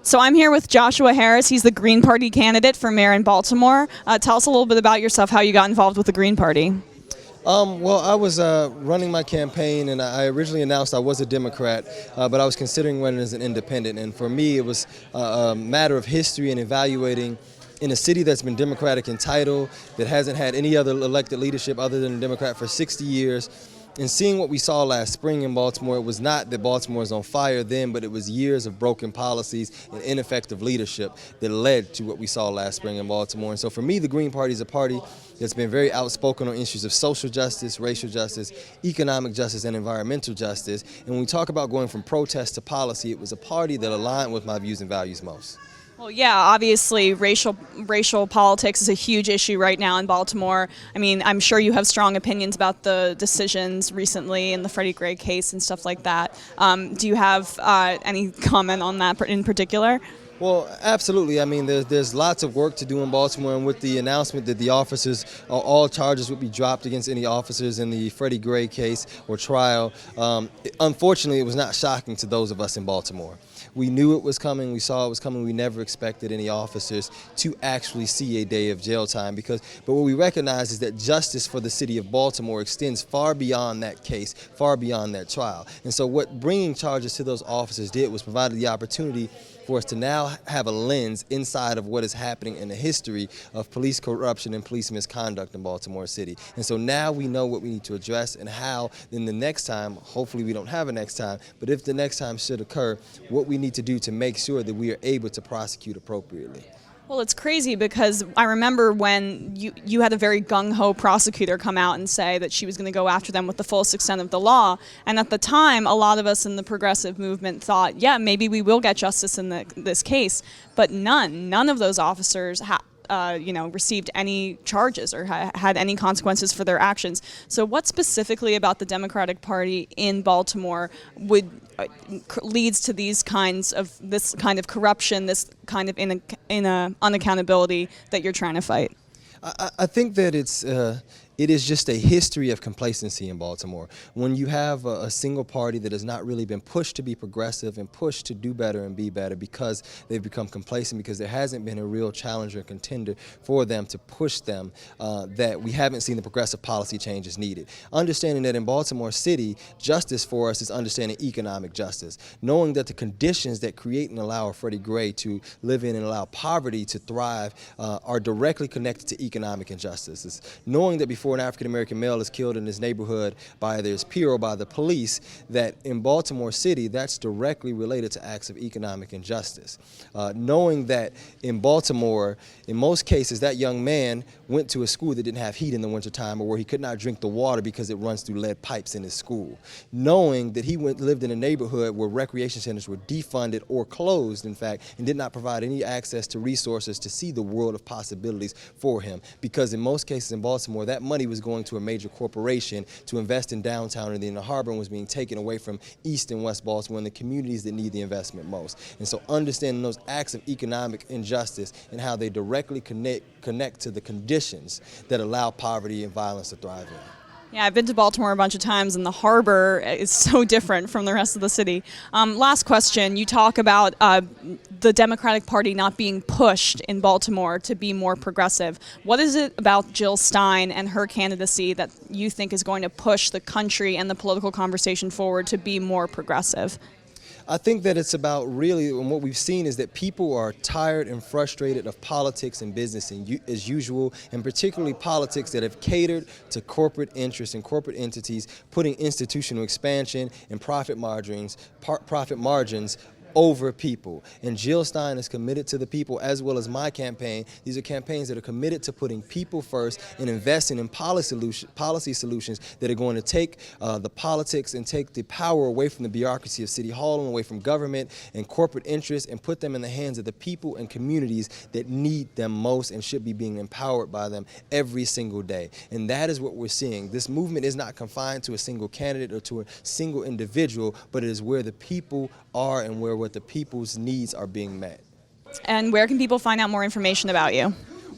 So I'm here with Joshua Harris. He's the Green Party candidate for mayor in Baltimore. Tell us a little bit about yourself, how you got involved with the Green Party. Well, I was running my campaign, and I originally announced I was a Democrat, but I was considering running as an independent. And for me, it was a matter of history and evaluating in a city that's been Democratic in title, that hasn't had any other elected leadership other than a Democrat for 60 years. And seeing what we saw last spring in Baltimore, it was not that Baltimore was on fire then, but it was years of broken policies and ineffective leadership that led to what we saw last spring in Baltimore. And so for me, the Green Party is a party that's been very outspoken on issues of social justice, racial justice, economic justice, and environmental justice. And when we talk about going from protest to policy, it was a party that aligned with my views and values most. Well, yeah, obviously racial politics is a huge issue right now in Baltimore. I mean, I'm sure you have strong opinions about the decisions recently in the Freddie Gray case and stuff like that. Do you have any comment on that in particular? Well, absolutely. I mean, there's lots of work to do in Baltimore, and with the announcement that the officers, all charges would be dropped against any officers in the Freddie Gray case or trial, unfortunately, it was not shocking to those of us in Baltimore. We knew it was coming. We saw it was coming. We never expected any officers to actually see a day of jail time but what we recognize is that justice for the city of Baltimore extends far beyond that case, far beyond that trial. And so what bringing charges to those officers did was provided the opportunity for us to now have a lens inside of what is happening in the history of police corruption and police misconduct in Baltimore City. And so now we know what we need to address and how, then the next time, hopefully we don't have a next time, but if the next time should occur, what we need to do to make sure that we are able to prosecute appropriately. Well, it's crazy because I remember when you had a very gung-ho prosecutor come out and say that she was going to go after them with the fullest extent of the law. And at the time, a lot of us in the progressive movement thought, yeah, maybe we will get justice in this case. But none of those officers received any charges or had any consequences for their actions. So what specifically about the Democratic Party in Baltimore leads to this kind of corruption, this kind of unaccountability that you're trying to fight? I think that it is just a history of complacency in Baltimore. When you have a single party that has not really been pushed to be progressive and pushed to do better and be better because they've become complacent, because there hasn't been a real challenger and contender for them to push them, that we haven't seen the progressive policy changes needed. Understanding that in Baltimore City, justice for us is understanding economic justice. Knowing that the conditions that create and allow Freddie Gray to live in and allow poverty to thrive are directly connected to economic injustice. It's knowing that before an African-American male is killed in his neighborhood by either his peer or by the police, that in Baltimore City, that's directly related to acts of economic injustice. Knowing that in Baltimore, in most cases, that young man went to a school that didn't have heat in the wintertime, or where he could not drink the water because it runs through lead pipes in his school. Knowing that he lived in a neighborhood where recreation centers were defunded or closed, in fact, and did not provide any access to resources to see the world of possibilities for him. Because in most cases in Baltimore, that money was going to a major corporation to invest in downtown and then the harbor, and was being taken away from East and West Baltimore and the communities that need the investment most. And so understanding those acts of economic injustice and how they directly connect to the conditions that allow poverty and violence to thrive in. Yeah, I've been to Baltimore a bunch of times, and the harbor is so different from the rest of the city. Last question, you talk about the Democratic Party not being pushed in Baltimore to be more progressive. What is it about Jill Stein and her candidacy that you think is going to push the country and the political conversation forward to be more progressive? I think that it's about really, and what we've seen is that people are tired and frustrated of politics and business as usual, and particularly politics that have catered to corporate interests and corporate entities, putting institutional expansion and profit margins over people. And Jill Stein is committed to the people, as well as my campaign. These are campaigns that are committed to putting people first and investing in policy solutions that are going to take the politics and take the power away from the bureaucracy of City Hall and away from government and corporate interests, and put them in the hands of the people and communities that need them most and should be being empowered by them every single day. And that is what we're seeing. This movement is not confined to a single candidate or to a single individual, but it is where the people are and what the people's needs are being met. And where can people find out more information about you?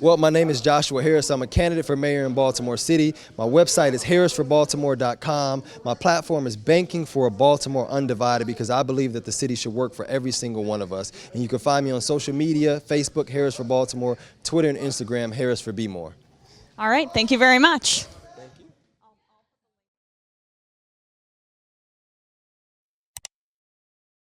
Well, my name is Joshua Harris. I'm a candidate for mayor in Baltimore City. My website is harrisforbaltimore.com. My platform is Banking for a Baltimore Undivided, because I believe that the city should work for every single one of us. And you can find me on social media, Facebook, Harris for Baltimore, Twitter and Instagram, Harris for Be More. All right, thank you very much.